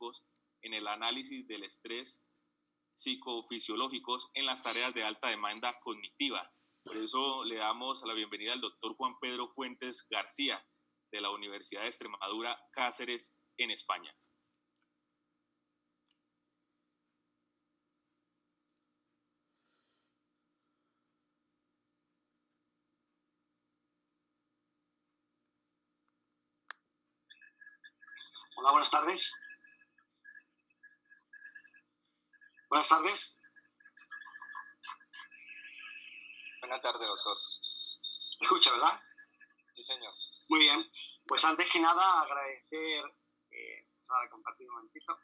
tecnológicos en el análisis del estrés psicofisiológicos en las tareas de alta demanda cognitiva. Por eso le damos la bienvenida al doctor Juan Pedro Fuentes García, de la Universidad de Extremadura, Cáceres, en España. Hola, buenas tardes. Buenas tardes. Buenas tardes, doctor. ¿Me escucha, verdad? Sí, señor. Muy bien. Pues antes que nada, agradecer... vamos a compartir un momentito.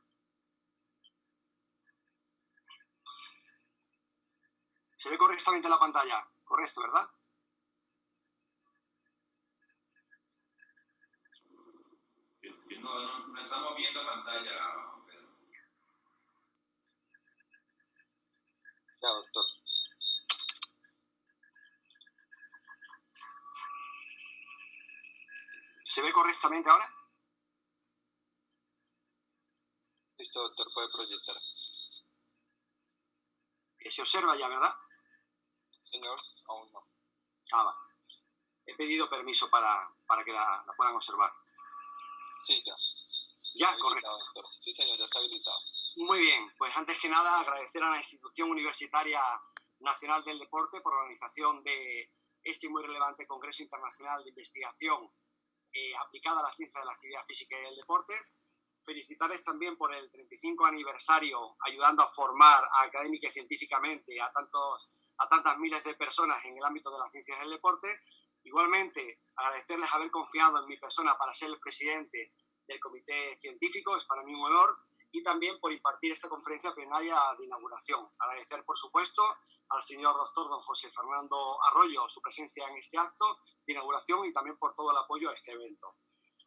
¿Se ve correctamente la pantalla? Correcto, ¿verdad? No estamos viendo pantalla, Pedro. Ya, doctor. ¿Se ve correctamente ahora? Listo, doctor, puede proyectar. Se observa ya, ¿verdad? Señor, aún no. Vale. He pedido permiso para que la puedan observar. Sí, ya. Ya, Está correcto. habilitado, doctor. Sí, señor, ya está habilitado. Muy bien, pues antes que nada agradecer a la Institución Universitaria Nacional del Deporte por la organización de este muy relevante Congreso Internacional de Investigación aplicada a la ciencia de la actividad física y del deporte. Felicitarles también por el 35 aniversario ayudando a formar académica y científicamente a tantas miles de personas en el ámbito de las ciencias del deporte. Igualmente, agradecerles haber confiado en mi persona para ser el presidente del comité científico, es para mí un honor, y también por impartir esta conferencia plenaria de inauguración. Agradecer, por supuesto, al señor doctor don José Fernando Arroyo su presencia en este acto de inauguración y también por todo el apoyo a este evento.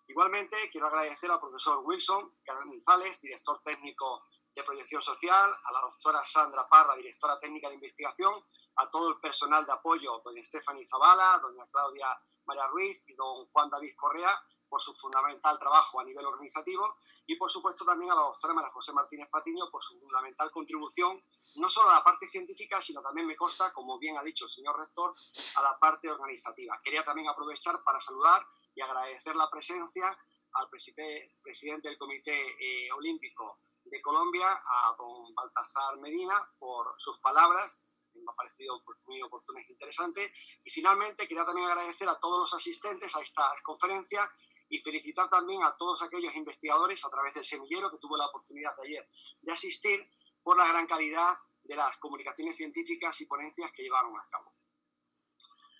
Igualmente, quiero agradecer al profesor Wilson González, director técnico de Proyección Social, a la doctora Sandra Parra, directora técnica de investigación, a todo el personal de apoyo, doña Stephanie Zavala, doña Claudia María Ruiz y don Juan David Correa, por su fundamental trabajo a nivel organizativo, y por supuesto también a la doctora María José Martínez Patiño por su fundamental contribución, no solo a la parte científica, sino también me consta, como bien ha dicho el señor rector, a la parte organizativa. Quería también aprovechar para saludar y agradecer la presencia al presidente del Comité Olímpico de Colombia, a don Baltasar Medina, por sus palabras, me ha parecido muy oportunas e interesantes. Y finalmente quería también agradecer a todos los asistentes a esta conferencia y felicitar también a todos aquellos investigadores a través del semillero que tuvo la oportunidad de ayer de asistir por la gran calidad de las comunicaciones científicas y ponencias que llevaron a cabo.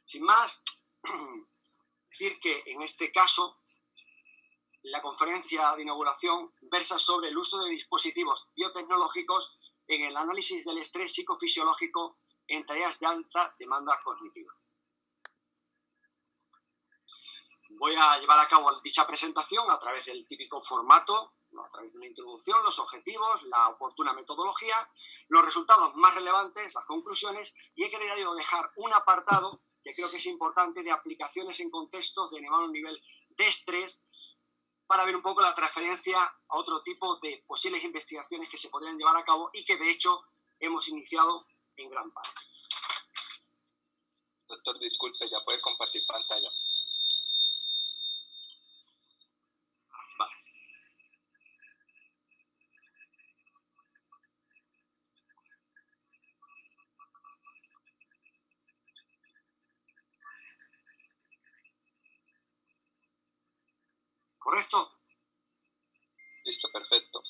Sin más, decir que en este caso la conferencia de inauguración versa sobre el uso de dispositivos biotecnológicos en el análisis del estrés psicofisiológico en tareas de alta demanda cognitiva. Voy a llevar a cabo dicha presentación a través del típico formato, a través de una introducción, los objetivos, la oportuna metodología, los resultados más relevantes, las conclusiones, y he querido dejar un apartado que creo que es importante de aplicaciones en contextos de elevado nivel de estrés para ver un poco la transferencia a otro tipo de posibles investigaciones que se podrían llevar a cabo y que de hecho hemos iniciado en gran parte. Doctor, disculpe, ya puede compartir pantalla. Vale. ¿Correcto? Listo, perfecto.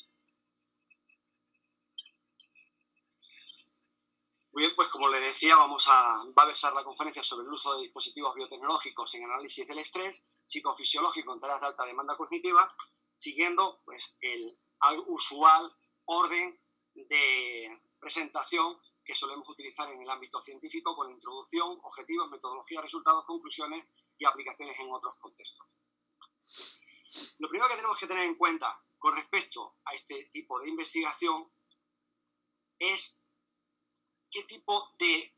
Muy bien, pues como le decía, va a versar la conferencia sobre el uso de dispositivos biotecnológicos en análisis del estrés psicofisiológico en tareas de alta demanda cognitiva, siguiendo pues, el usual orden de presentación que solemos utilizar en el ámbito científico con introducción, objetivos, metodología, resultados, conclusiones y aplicaciones en otros contextos. Lo primero que tenemos que tener en cuenta con respecto a este tipo de investigación es qué tipo de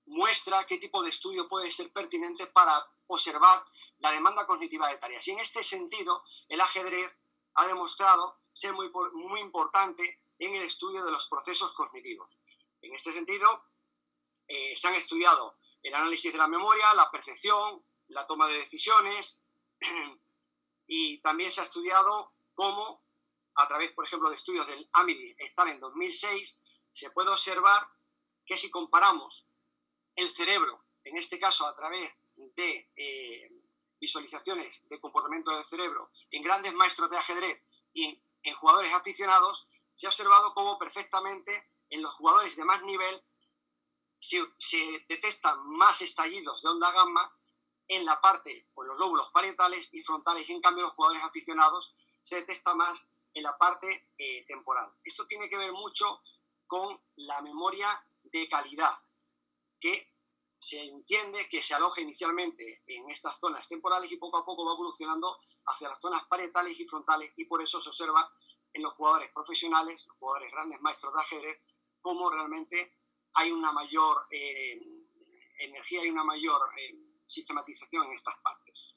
muestra, qué tipo de estudio puede ser pertinente para observar la demanda cognitiva de tareas. Y en este sentido, el ajedrez ha demostrado ser muy importante en el estudio de los procesos cognitivos. En este sentido, se han estudiado el análisis de la memoria, la percepción, la toma de decisiones, y también se ha estudiado cómo, a través, por ejemplo, de estudios del AMIDI, están en 2006, se puede observar que si comparamos el cerebro, en este caso a través de visualizaciones de comportamiento del cerebro en grandes maestros de ajedrez y en jugadores aficionados, se ha observado cómo perfectamente en los jugadores de más nivel se detectan más estallidos de onda gamma en la parte o en los lóbulos parietales y frontales, y en cambio los jugadores aficionados se detecta más en la parte temporal. Esto tiene que ver mucho con la memoria de calidad, que se entiende que se aloja inicialmente en estas zonas temporales y poco a poco va evolucionando hacia las zonas parietales y frontales, y por eso se observa en los jugadores profesionales, los jugadores grandes maestros de ajedrez, cómo realmente hay una mayor energía y una mayor sistematización en estas partes.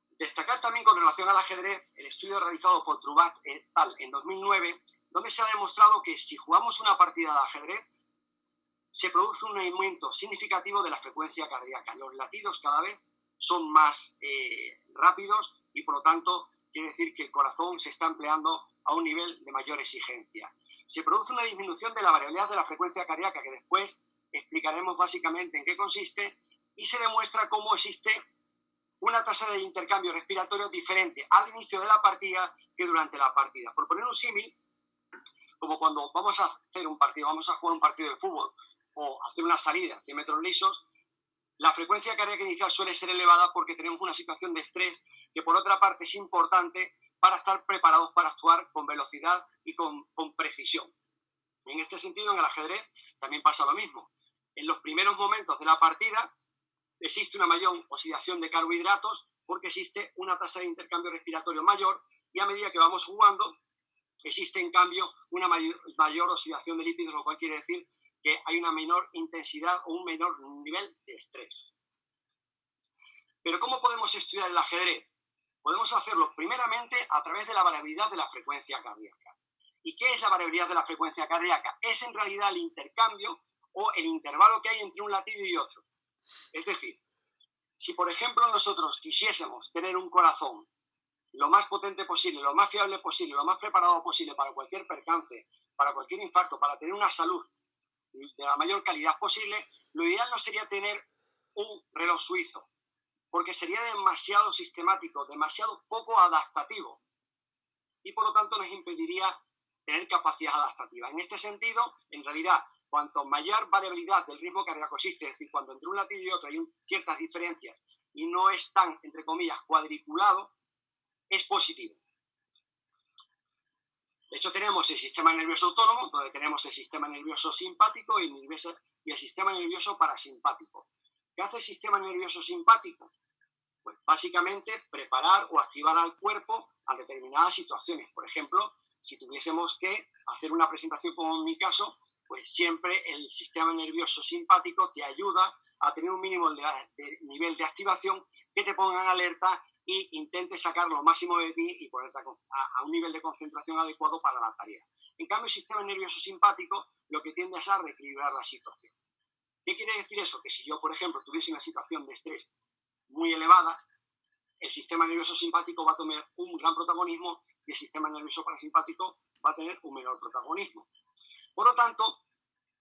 Destacar también con relación al ajedrez el estudio realizado por Trubat et al. En 2009, donde se ha demostrado que si jugamos una partida de ajedrez, se produce un aumento significativo de la frecuencia cardíaca. Los latidos cada vez son más rápidos y, por lo tanto, quiere decir que el corazón se está empleando a un nivel de mayor exigencia. Se produce una disminución de la variabilidad de la frecuencia cardíaca, que después explicaremos básicamente en qué consiste, y se demuestra cómo existe una tasa de intercambio respiratorio diferente al inicio de la partida que durante la partida. Por poner un símil, como cuando vamos a hacer un partido, vamos a jugar un partido de fútbol o hacer una salida 100 metros lisos, la frecuencia cardíaca inicial suele ser elevada porque tenemos una situación de estrés que, por otra parte, es importante para estar preparados para actuar con velocidad y con precisión. En este sentido, en el ajedrez también pasa lo mismo. En los primeros momentos de la partida existe una mayor oxidación de carbohidratos porque existe una tasa de intercambio respiratorio mayor, y a medida que vamos jugando existe en cambio una mayor oxidación de lípidos, lo cual quiere decir que hay una menor intensidad o un menor nivel de estrés. Pero ¿cómo podemos estudiar el ajedrez? Podemos hacerlo primeramente a través de la variabilidad de la frecuencia cardíaca. ¿Y qué es la variabilidad de la frecuencia cardíaca? Es en realidad el intercambio o el intervalo que hay entre un latido y otro. Es decir, si por ejemplo nosotros quisiésemos tener un corazón lo más potente posible, lo más fiable posible, lo más preparado posible para cualquier percance, para cualquier infarto, para tener una salud de la mayor calidad posible, lo ideal no sería tener un reloj suizo, porque sería demasiado sistemático, demasiado poco adaptativo, y por lo tanto nos impediría tener capacidad adaptativa. En este sentido, en realidad, cuanto mayor variabilidad del ritmo cardíaco existe, es decir, cuando entre un latido y otro hay ciertas diferencias y no es tan, entre comillas, cuadriculado, es positivo. De hecho, tenemos el sistema nervioso autónomo, donde tenemos el sistema nervioso simpático y el sistema nervioso parasimpático. ¿Qué hace el sistema nervioso simpático? Pues básicamente preparar o activar al cuerpo a determinadas situaciones. Por ejemplo, si tuviésemos que hacer una presentación como en mi caso, pues siempre el sistema nervioso simpático te ayuda a tener un mínimo de nivel de activación que te ponga en alerta y intente sacar lo máximo de ti y ponerte a un nivel de concentración adecuado para la tarea. En cambio, el sistema nervioso simpático lo que tiende es a reequilibrar la situación. ¿Qué quiere decir eso? Que si yo, por ejemplo, tuviese una situación de estrés muy elevada, el sistema nervioso simpático va a tener un gran protagonismo y el sistema nervioso parasimpático va a tener un menor protagonismo. Por lo tanto,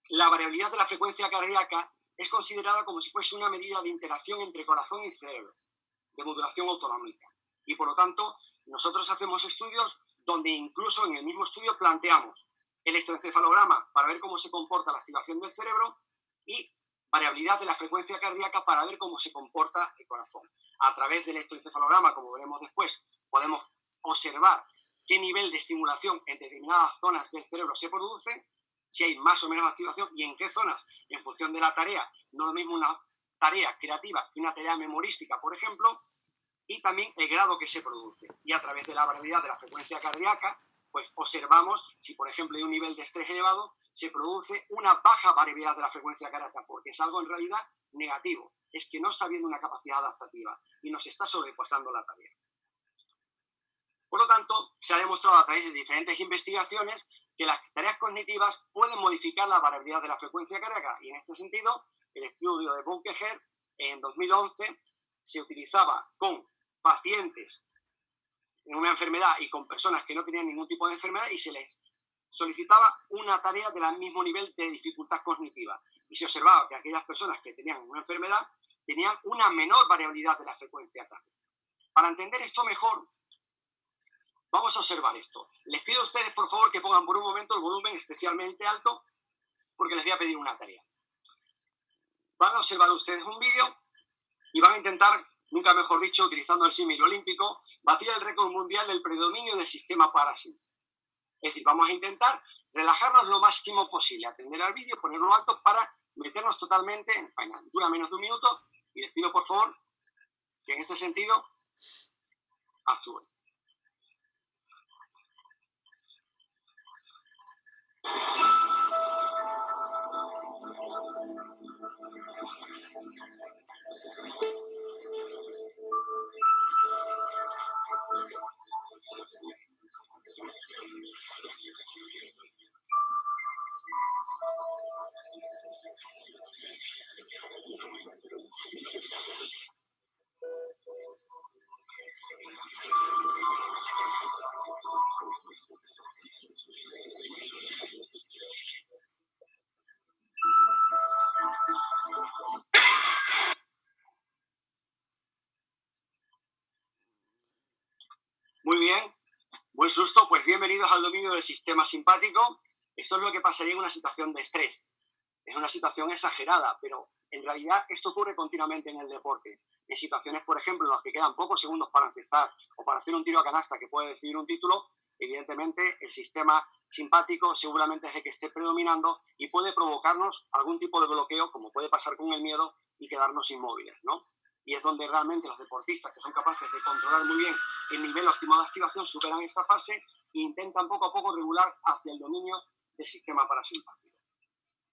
la variabilidad de la frecuencia cardíaca es considerada como si fuese una medida de interacción entre corazón y cerebro, de modulación autonómica. Y por lo tanto, nosotros hacemos estudios donde incluso en el mismo estudio planteamos electroencefalograma para ver cómo se comporta la activación del cerebro y variabilidad de la frecuencia cardíaca para ver cómo se comporta el corazón. A través del electroencefalograma, como veremos después, podemos observar qué nivel de estimulación en determinadas zonas del cerebro se produce, si hay más o menos activación y en qué zonas, en función de la tarea. No es lo mismo una tarea creativa que una tarea memorística, por ejemplo, y también el grado que se produce. Y a través de la variabilidad de la frecuencia cardíaca, pues observamos si, por ejemplo, hay un nivel de estrés elevado, se produce una baja variabilidad de la frecuencia cardíaca, porque es algo en realidad negativo. Es que no está habiendo una capacidad adaptativa y nos está sobrepasando la tarea. Por lo tanto, se ha demostrado a través de diferentes investigaciones que las tareas cognitivas pueden modificar la variabilidad de la frecuencia cardíaca, y en este sentido, el estudio de Bunkeher en 2011 se utilizaba con pacientes en una enfermedad y con personas que no tenían ningún tipo de enfermedad, y se les solicitaba una tarea del mismo nivel de dificultad cognitiva, y se observaba que aquellas personas que tenían una enfermedad tenían una menor variabilidad de la frecuencia cardíaca. Para entender esto mejor, vamos a observar esto. Les pido a ustedes, por favor, que pongan por un momento el volumen especialmente alto, porque les voy a pedir una tarea. Van a observar ustedes un vídeo y van a intentar, nunca mejor dicho, utilizando el símil olímpico, batir el récord mundial del predominio del sistema parasimpático. Es decir, vamos a intentar relajarnos lo máximo posible, atender al vídeo, ponerlo alto para meternos totalmente en faena. Dura menos de un minuto y les pido, por favor, que en este sentido actúen. Muy bien, buen susto. Pues bienvenidos al dominio del sistema simpático. Esto es lo que pasaría en una situación de estrés. Es una situación exagerada, pero en realidad esto ocurre continuamente en el deporte. En situaciones, por ejemplo, en las que quedan pocos segundos para encestar o para hacer un tiro a canasta que puede decidir un título, evidentemente el sistema simpático seguramente es el que esté predominando y puede provocarnos algún tipo de bloqueo, como puede pasar con el miedo, y quedarnos inmóviles, ¿no? Y es donde realmente los deportistas, que son capaces de controlar muy bien el nivel óptimo de activación, superan esta fase e intentan poco a poco regular hacia el dominio del sistema parasimpático.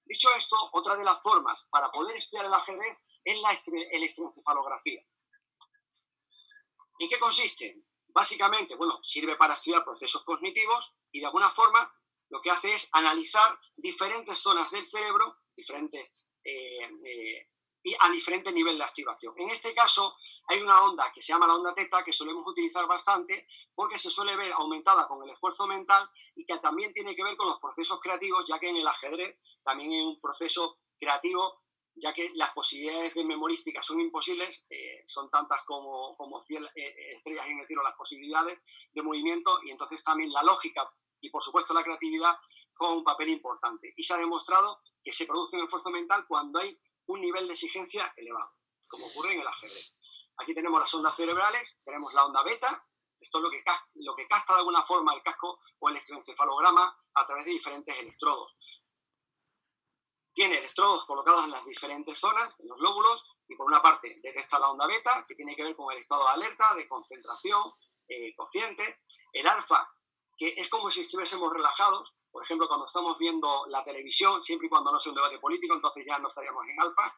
Dicho esto, otra de las formas para poder estudiar el ajedrez es la electroencefalografía. ¿En qué consiste? Básicamente, bueno, sirve para estudiar procesos cognitivos y de alguna forma lo que hace es analizar diferentes zonas del cerebro, y a diferente nivel de activación. En este caso hay una onda que se llama la onda teta, que solemos utilizar bastante porque se suele ver aumentada con el esfuerzo mental y que también tiene que ver con los procesos creativos, ya que en el ajedrez también hay un proceso creativo, ya que las posibilidades de memorística son imposibles, son tantas como estrellas en el cielo las posibilidades de movimiento, y entonces también la lógica y por supuesto la creatividad juegan un papel importante. Y se ha demostrado que se produce un esfuerzo mental cuando hay un nivel de exigencia elevado, como ocurre en el ajedrez. Aquí tenemos las ondas cerebrales, tenemos la onda beta, esto es lo que capta de alguna forma el casco o el electroencefalograma a través de diferentes electrodos. Tiene electrodos colocados en las diferentes zonas, en los lóbulos, y por una parte detecta la onda beta, que tiene que ver con el estado de alerta, de concentración, consciente. El alfa, que es como si estuviésemos relajados. Por ejemplo, cuando estamos viendo la televisión, siempre y cuando no sea un debate político, entonces ya no estaríamos en alfa.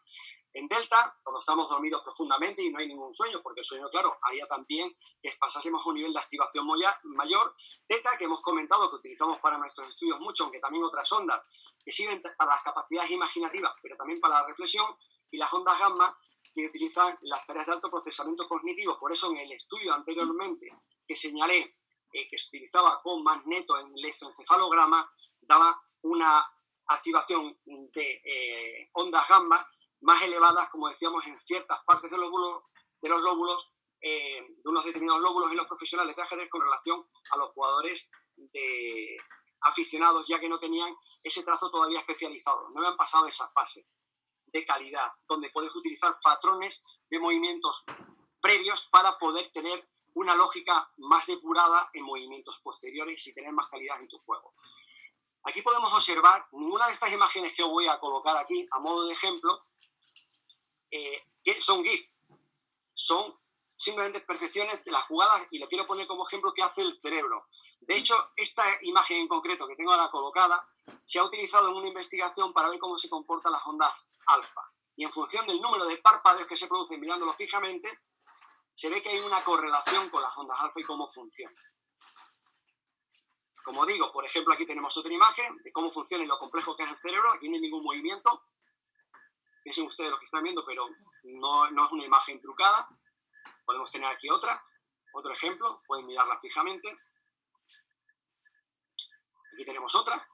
En delta, cuando estamos dormidos profundamente y no hay ningún sueño, porque el sueño, claro, haría también que pasásemos a un nivel de activación mayor. Teta, que hemos comentado que utilizamos para nuestros estudios mucho, aunque también otras ondas que sirven para las capacidades imaginativas, pero también para la reflexión. Y las ondas gamma, que utilizan las tareas de alto procesamiento cognitivo. Por eso en el estudio anteriormente que señalé, que se utilizaba con magneto en el electroencefalograma, daba una activación de ondas gamma más elevadas, como decíamos, en ciertas partes de los lóbulos, de unos determinados lóbulos en los profesionales de ajedrez con relación a los jugadores aficionados, ya que no tenían ese trazo todavía especializado, no habían pasado esa fase de calidad, donde puedes utilizar patrones de movimientos previos para poder tener una lógica más depurada en movimientos posteriores y tener más calidad en tu juego. Aquí podemos observar, ninguna de estas imágenes que os voy a colocar aquí a modo de ejemplo, que son GIF, son simplemente percepciones de las jugadas, y lo quiero poner como ejemplo que hace el cerebro. De hecho, esta imagen en concreto que tengo ahora colocada se ha utilizado en una investigación para ver cómo se comportan las ondas alfa. Y en función del número de párpados que se producen mirándolo fijamente, se ve que hay una correlación con las ondas alfa y cómo funcionan. Como digo, por ejemplo, aquí tenemos otra imagen de cómo funciona y lo complejo que es el cerebro. Aquí no hay ningún movimiento. Piensen ustedes lo que están viendo, pero no es una imagen trucada. Podemos tener aquí otro ejemplo. Pueden mirarla fijamente. Aquí tenemos otra.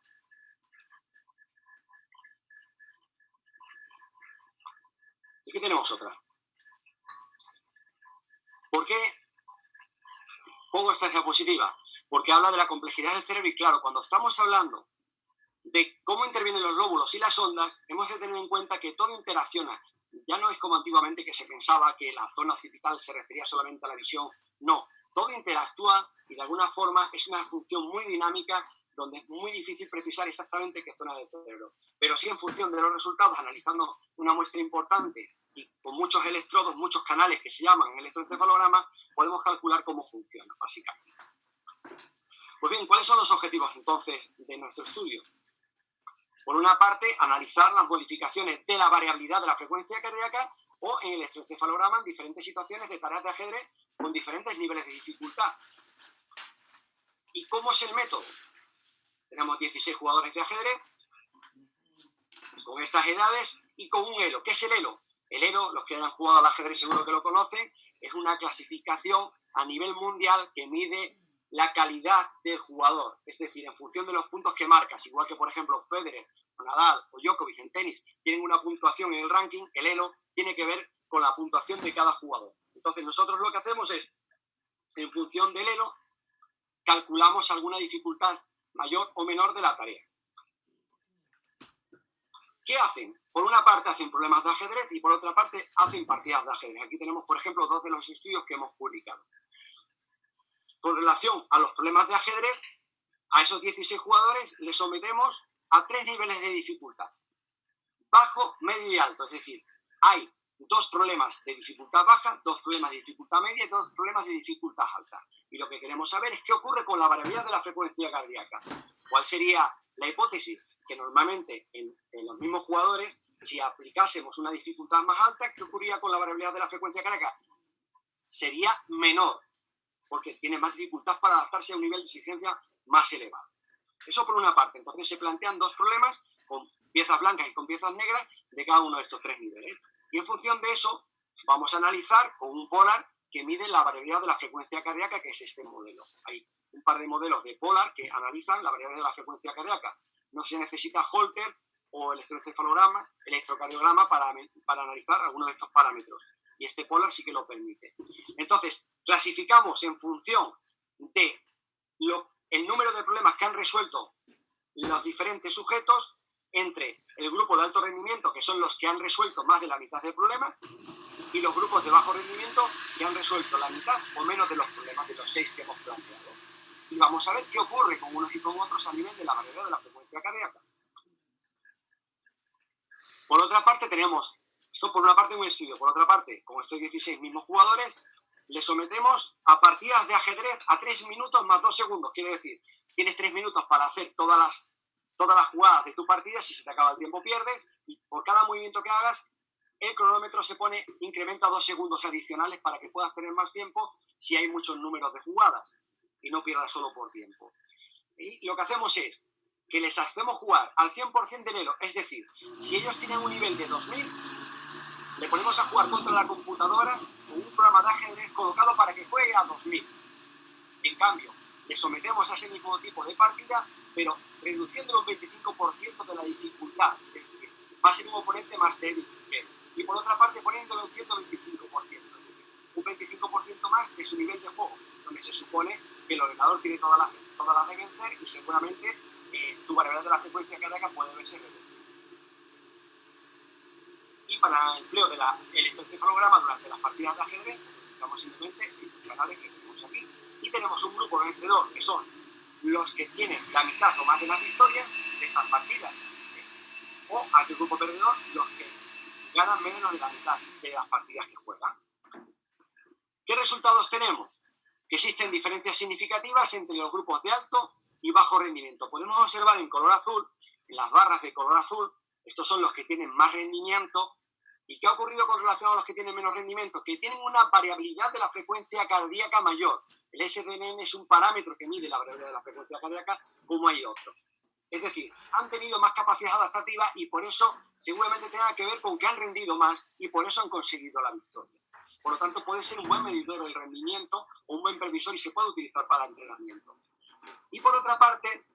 Y aquí tenemos otra. ¿Por qué pongo esta diapositiva? Porque habla de la complejidad del cerebro y claro, cuando estamos hablando de cómo intervienen los lóbulos y las ondas, hemos de tener en cuenta que todo interacciona. Ya no es como antiguamente que se pensaba que la zona occipital se refería solamente a la visión. No, todo interactúa y de alguna forma es una función muy dinámica donde es muy difícil precisar exactamente qué zona del cerebro. Pero sí en función de los resultados, analizando una muestra importante y con muchos electrodos, muchos canales que se llaman electroencefalograma, podemos calcular cómo funciona, básicamente. Pues bien, ¿cuáles son los objetivos entonces de nuestro estudio? Por una parte, analizar las modificaciones de la variabilidad de la frecuencia cardíaca o en el electroencefalograma en diferentes situaciones de tareas de ajedrez con diferentes niveles de dificultad. ¿Y cómo es el método? Tenemos 16 jugadores de ajedrez con estas edades y con un elo. ¿Qué es el elo? El elo, los que hayan jugado al ajedrez seguro que lo conocen, es una clasificación a nivel mundial que mide la calidad del jugador, es decir, en función de los puntos que marcas, igual que por ejemplo Federer, o Nadal o Djokovic en tenis tienen una puntuación en el ranking, el elo tiene que ver con la puntuación de cada jugador. Entonces nosotros lo que hacemos es, en función del elo, calculamos alguna dificultad mayor o menor de la tarea. ¿Qué hacen? Por una parte hacen problemas de ajedrez y por otra parte hacen partidas de ajedrez. Aquí tenemos, por ejemplo, 2 de los estudios que hemos publicado. Con relación a los problemas de ajedrez, a esos 16 jugadores les sometemos a 3 niveles de dificultad. Bajo, medio y alto. Es decir, hay 2 problemas de dificultad baja, 2 problemas de dificultad media y 2 problemas de dificultad alta. Y lo que queremos saber es qué ocurre con la variabilidad de la frecuencia cardíaca. ¿Cuál sería la hipótesis? Que normalmente en los mismos jugadores, si aplicásemos una dificultad más alta, ¿qué ocurría con la variabilidad de la frecuencia cardíaca? Sería menor, porque tiene más dificultad para adaptarse a un nivel de exigencia más elevado. Eso por una parte. Entonces se plantean 2 problemas con piezas blancas y con piezas negras de cada uno de estos 3 niveles. Y en función de eso vamos a analizar con un polar que mide la variabilidad de la frecuencia cardíaca, que es este modelo. Hay un par de modelos de polar que analizan la variabilidad de la frecuencia cardíaca. No se necesita Holter o electrocardiograma para analizar algunos de estos parámetros. Y este polar sí que lo permite. Entonces, clasificamos en función de el número de problemas que han resuelto los diferentes sujetos entre el grupo de alto rendimiento, que son los que han resuelto más de la mitad del problema, y los grupos de bajo rendimiento que han resuelto la mitad o menos de los problemas de los 6 que hemos planteado. Y vamos a ver qué ocurre con unos y con otros a nivel de la variabilidad de la frecuencia cardíaca. Por otra parte tenemos, esto por una parte un estudio, por otra parte, como estos 16 mismos jugadores, les sometemos a partidas de ajedrez a 3 minutos más 2 segundos. Quiere decir, tienes 3 minutos para hacer todas las jugadas de tu partida. Si se te acaba el tiempo pierdes, y por cada movimiento que hagas el cronómetro incrementa 2 segundos adicionales para que puedas tener más tiempo si hay muchos números de jugadas y no pierdas solo por tiempo. Y lo que hacemos es que les hacemos jugar al 100% del elo, es decir, si ellos tienen un nivel de 2000, le ponemos a jugar contra la computadora con un programa de ajedrez colocado para que juegue a 2000. En cambio, le sometemos a ese mismo tipo de partida, pero reduciendo un 25% de la dificultad, es decir, va a ser un oponente más débil que él. Y por otra parte poniéndole un 125%, un 25% más de su nivel de juego, donde se supone que el ordenador tiene todas las de vencer y seguramente tu variabilidad de la frecuencia cardíaca puede verse reducida. Y para el empleo del electroencefalograma durante las partidas de ajedrez, utilizamos simplemente estos canales que tenemos aquí. Y tenemos un grupo vencedor, que son los que tienen la mitad o más de las victorias de estas partidas. O aquel grupo perdedor, los que ganan menos de la mitad de las partidas que juegan. ¿Qué resultados tenemos? Que existen diferencias significativas entre los grupos de alto y bajo rendimiento. Podemos observar en color azul, en las barras de color azul, estos son los que tienen más rendimiento. ¿Y qué ha ocurrido con relación a los que tienen menos rendimiento? Que tienen una variabilidad de la frecuencia cardíaca mayor. El SDNN es un parámetro que mide la variabilidad de la frecuencia cardíaca, como hay otros. Es decir, han tenido más capacidad adaptativa y por eso seguramente tenga que ver con que han rendido más y por eso han conseguido la victoria. Por lo tanto, puede ser un buen medidor del rendimiento o un buen previsor y se puede utilizar para entrenamiento. Y por otra parte,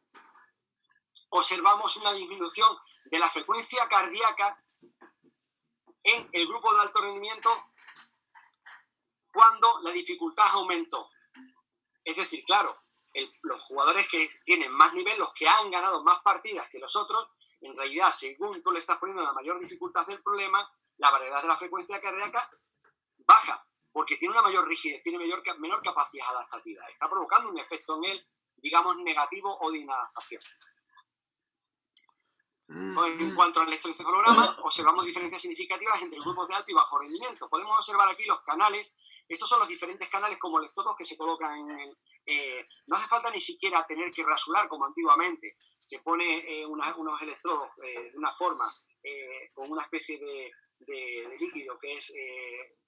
observamos una disminución de la frecuencia cardíaca en el grupo de alto rendimiento cuando la dificultad aumentó. Es decir, claro, los jugadores que tienen más nivel, los que han ganado más partidas que los otros, en realidad, según tú le estás poniendo la mayor dificultad del problema, la variabilidad de la frecuencia cardíaca baja, porque tiene una mayor rigidez, tiene menor capacidad adaptativa. Está provocando un efecto en él, digamos, negativo o de inadaptación. En cuanto al electroencefalograma, observamos diferencias significativas entre grupos de alto y bajo rendimiento. Podemos observar aquí los canales. Estos son los diferentes canales como electrodos que se colocan en el... no hace falta ni siquiera tener que rasurar como antiguamente. Se pone unos electrodos de una forma, con una especie de líquido que es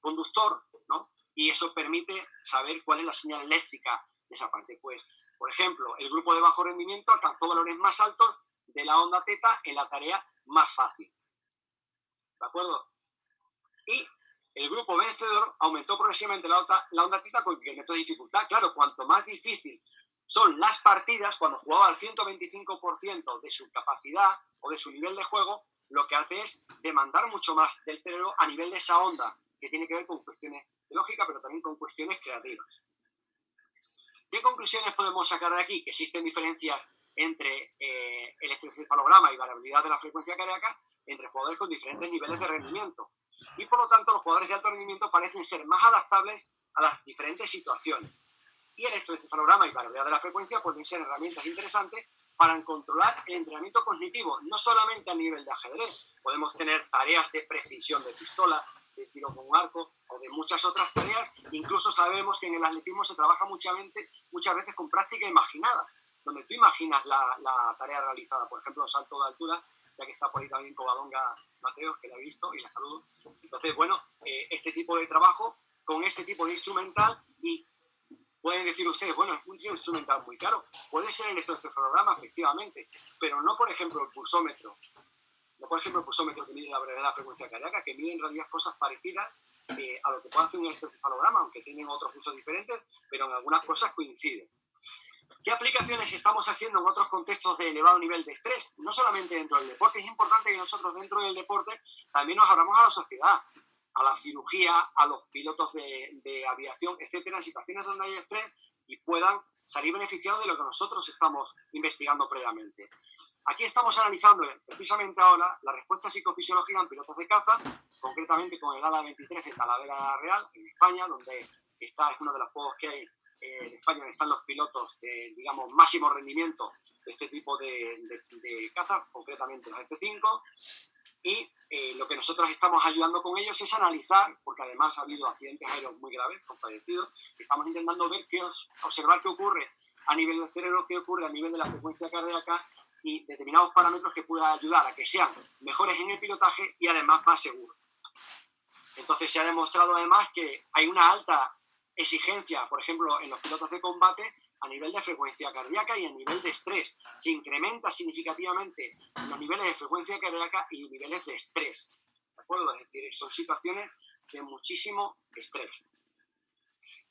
conductor, ¿no? Y eso permite saber cuál es la señal eléctrica de esa parte. Pues, por ejemplo, el grupo de bajo rendimiento alcanzó valores más altos de la onda teta en la tarea más fácil. ¿De acuerdo? Y el grupo vencedor aumentó progresivamente la onda teta con incremento de dificultad. Claro, cuanto más difícil son las partidas, cuando jugaba al 125% de su capacidad o de su nivel de juego, lo que hace es demandar mucho más del cerebro a nivel de esa onda, que tiene que ver con cuestiones de lógica, pero también con cuestiones creativas. ¿Qué conclusiones podemos sacar de aquí? Que existen diferencias entre electroencefalograma y variabilidad de la frecuencia cardíaca entre jugadores con diferentes niveles de rendimiento. Y por lo tanto, los jugadores de alto rendimiento parecen ser más adaptables a las diferentes situaciones. Y el electroencefalograma y variabilidad de la frecuencia pueden ser herramientas interesantes para controlar el entrenamiento cognitivo, no solamente a nivel de ajedrez. Podemos tener tareas de precisión de pistola, de tiro con un arco o de muchas otras tareas. Incluso sabemos que en el atletismo se trabaja muchas veces con práctica imaginada, donde tú imaginas la tarea realizada, por ejemplo, salto de altura, ya que está por ahí también Covadonga Mateos, que la he visto y la saludo. Entonces, bueno, este tipo de trabajo con este tipo de instrumental, y pueden decir ustedes, bueno, es un instrumental muy caro. Puede ser el electroencefalograma, efectivamente, pero no, por ejemplo, el pulsómetro. No, por ejemplo, el pulsómetro que mide la verdadera frecuencia cardíaca, que mide en realidad cosas parecidas a lo que puede hacer un electroencefalograma, aunque tienen otros usos diferentes, pero en algunas cosas coinciden. ¿Qué aplicaciones estamos haciendo en otros contextos de elevado nivel de estrés? No solamente dentro del deporte. Es importante que nosotros dentro del deporte también nos abramos a la sociedad, a la cirugía, a los pilotos de aviación, etcétera, en situaciones donde hay estrés y puedan salir beneficiados de lo que nosotros estamos investigando previamente. Aquí estamos analizando precisamente ahora la respuesta psicofisiológica en pilotos de caza, concretamente con el ALA 23 de Talavera Real, en España, donde es uno de los juegos que hay en España, donde están los pilotos de, digamos, máximo rendimiento de este tipo de caza, concretamente los F5. Y lo que nosotros estamos ayudando con ellos es analizar, porque además ha habido accidentes aéreos muy graves con fallecidos, estamos intentando ver observar qué ocurre a nivel del cerebro, qué ocurre a nivel de la frecuencia cardíaca y determinados parámetros que puedan ayudar a que sean mejores en el pilotaje y además más seguros. Entonces se ha demostrado además que hay una alta exigencia, por ejemplo, en los pilotos de combate, a nivel de frecuencia cardíaca y a nivel de estrés. Se incrementa significativamente los niveles de frecuencia cardíaca y niveles de estrés. ¿De acuerdo? Es decir, son situaciones de muchísimo estrés.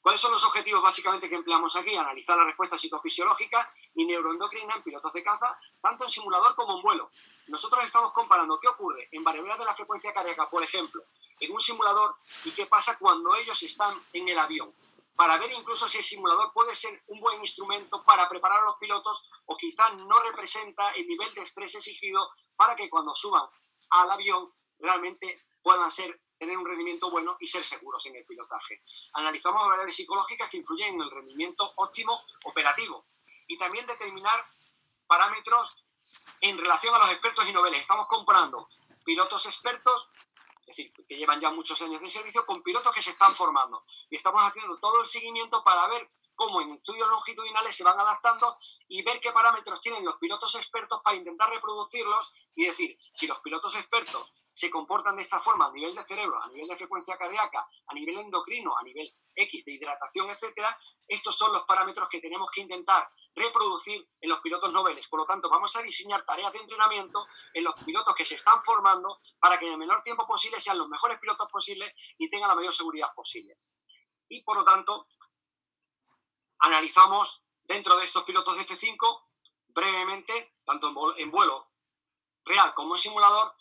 ¿Cuáles son los objetivos básicamente que empleamos aquí? Analizar la respuesta psicofisiológica y neuroendocrina en pilotos de caza, tanto en simulador como en vuelo. Nosotros estamos comparando qué ocurre en variabilidad de la frecuencia cardíaca, por ejemplo, en un simulador y qué pasa cuando ellos están en el avión, para ver incluso si el simulador puede ser un buen instrumento para preparar a los pilotos o quizás no representa el nivel de estrés exigido para que cuando suban al avión realmente puedan tener un rendimiento bueno y ser seguros en el pilotaje. Analizamos variables psicológicas que influyen en el rendimiento óptimo operativo y también determinar parámetros en relación a los expertos y noveles. Estamos comparando pilotos expertos, es decir, que llevan ya muchos años de servicio, con pilotos que se están formando. Y estamos haciendo todo el seguimiento para ver cómo en estudios longitudinales se van adaptando y ver qué parámetros tienen los pilotos expertos para intentar reproducirlos y decir, si los pilotos expertos se comportan de esta forma a nivel de cerebro, a nivel de frecuencia cardíaca, a nivel endocrino, a nivel X de hidratación, etcétera, estos son los parámetros que tenemos que intentar reproducir en los pilotos noveles. Por lo tanto, vamos a diseñar tareas de entrenamiento en los pilotos que se están formando para que en el menor tiempo posible sean los mejores pilotos posibles y tengan la mayor seguridad posible. Y por lo tanto, analizamos dentro de estos pilotos de F5 brevemente, tanto en vuelo real como en simulador,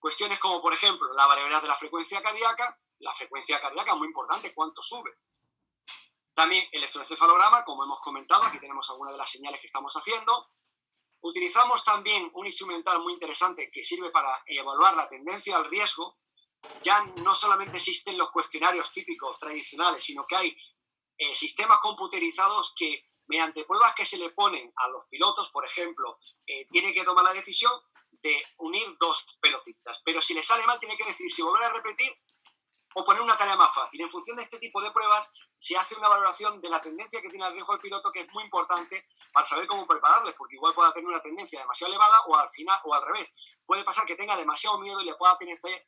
cuestiones como, por ejemplo, la variabilidad de la frecuencia cardíaca es muy importante, cuánto sube. También el electroencefalograma, como hemos comentado, aquí tenemos algunas de las señales que estamos haciendo. Utilizamos también un instrumental muy interesante que sirve para evaluar la tendencia al riesgo. Ya no solamente existen los cuestionarios típicos tradicionales, sino que hay sistemas computerizados que, mediante pruebas que se le ponen a los pilotos, por ejemplo, tiene que tomar la decisión de unir dos pelotitas. Pero si le sale mal, tiene que decidir si volver a repetir o poner una tarea más fácil. En función de este tipo de pruebas, se hace una valoración de la tendencia que tiene al riesgo el piloto, que es muy importante para saber cómo prepararles, porque igual pueda tener una tendencia demasiado elevada o al final, o al revés. Puede pasar que tenga demasiado miedo y le pueda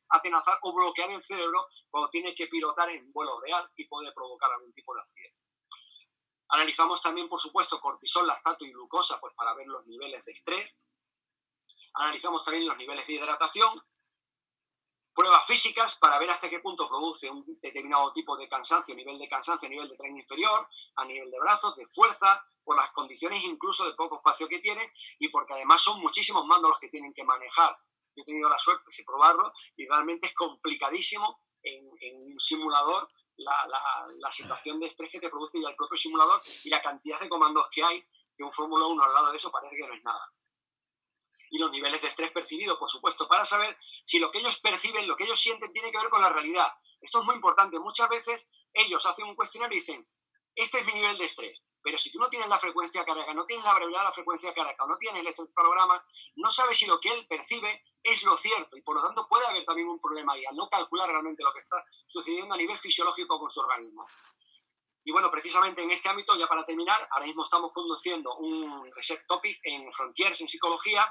atenazar o bloquear el cerebro cuando tiene que pilotar en vuelo real y puede provocar algún tipo de accidente. Analizamos también, por supuesto, cortisol, lactato y glucosa, pues para ver los niveles de estrés. Analizamos también los niveles de hidratación. Pruebas físicas para ver hasta qué punto produce un determinado tipo de cansancio, nivel de tren inferior, a nivel de brazos, de fuerza, por las condiciones incluso de poco espacio que tiene y porque además son muchísimos mandos los que tienen que manejar. Yo he tenido la suerte de probarlo y realmente es complicadísimo en un simulador la situación de estrés que te produce ya el propio simulador y la cantidad de comandos que hay, que un Fórmula 1 al lado de eso parece que no es nada. Y los niveles de estrés percibidos, por supuesto, para saber si lo que ellos perciben, lo que ellos sienten, tiene que ver con la realidad. Esto es muy importante. Muchas veces ellos hacen un cuestionario y dicen, este es mi nivel de estrés, pero si tú no tienes la frecuencia cardíaca, no tienes la variabilidad de la frecuencia cardíaca, o no tienes el electroencefalograma, no sabes si lo que él percibe es lo cierto, y por lo tanto puede haber también un problema ahí, al no calcular realmente lo que está sucediendo a nivel fisiológico con su organismo. Y bueno, precisamente en este ámbito, ya para terminar, ahora mismo estamos conduciendo un Reset Topic en Frontiers en Psicología,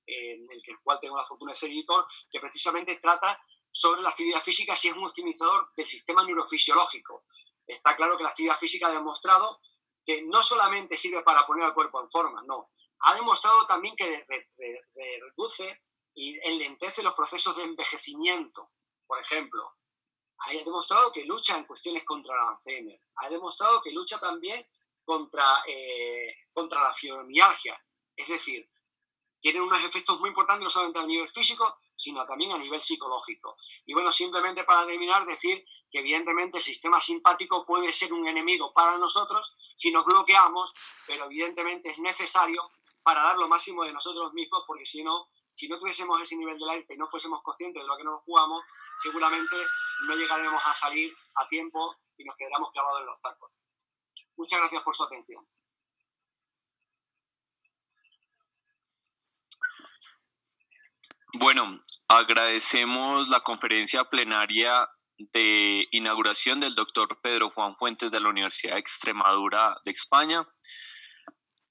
en el cual tengo la fortuna de ser editor, que precisamente trata sobre la actividad física si es un optimizador del sistema neurofisiológico. Está claro que la actividad física ha demostrado que no solamente sirve para poner al cuerpo en forma, no. Ha demostrado también que reduce y enlentece los procesos de envejecimiento. Por ejemplo, ha demostrado que lucha en cuestiones contra el Alzheimer. Ha demostrado que lucha también contra la fibromialgia. Es decir, tienen unos efectos muy importantes no solamente a nivel físico, sino también a nivel psicológico. Y bueno, simplemente para terminar, decir que evidentemente el sistema simpático puede ser un enemigo para nosotros si nos bloqueamos, pero evidentemente es necesario para dar lo máximo de nosotros mismos, porque si no tuviésemos ese nivel del aire y no fuésemos conscientes de lo que nos jugamos, seguramente no llegaremos a salir a tiempo y nos quedaremos clavados en los tacos. Muchas gracias por su atención. Bueno, agradecemos la conferencia plenaria de inauguración del doctor Pedro Juan Fuentes de la Universidad de Extremadura de España.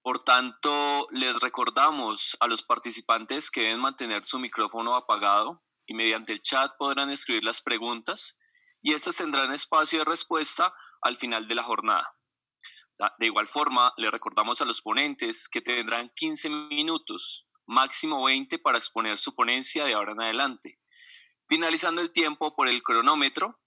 Por tanto, les recordamos a los participantes que deben mantener su micrófono apagado y mediante el chat podrán escribir las preguntas y estas tendrán espacio de respuesta al final de la jornada. De igual forma, les recordamos a los ponentes que tendrán 15 minutos, máximo 20 para exponer su ponencia de ahora en adelante. Finalizando el tiempo por el cronómetro,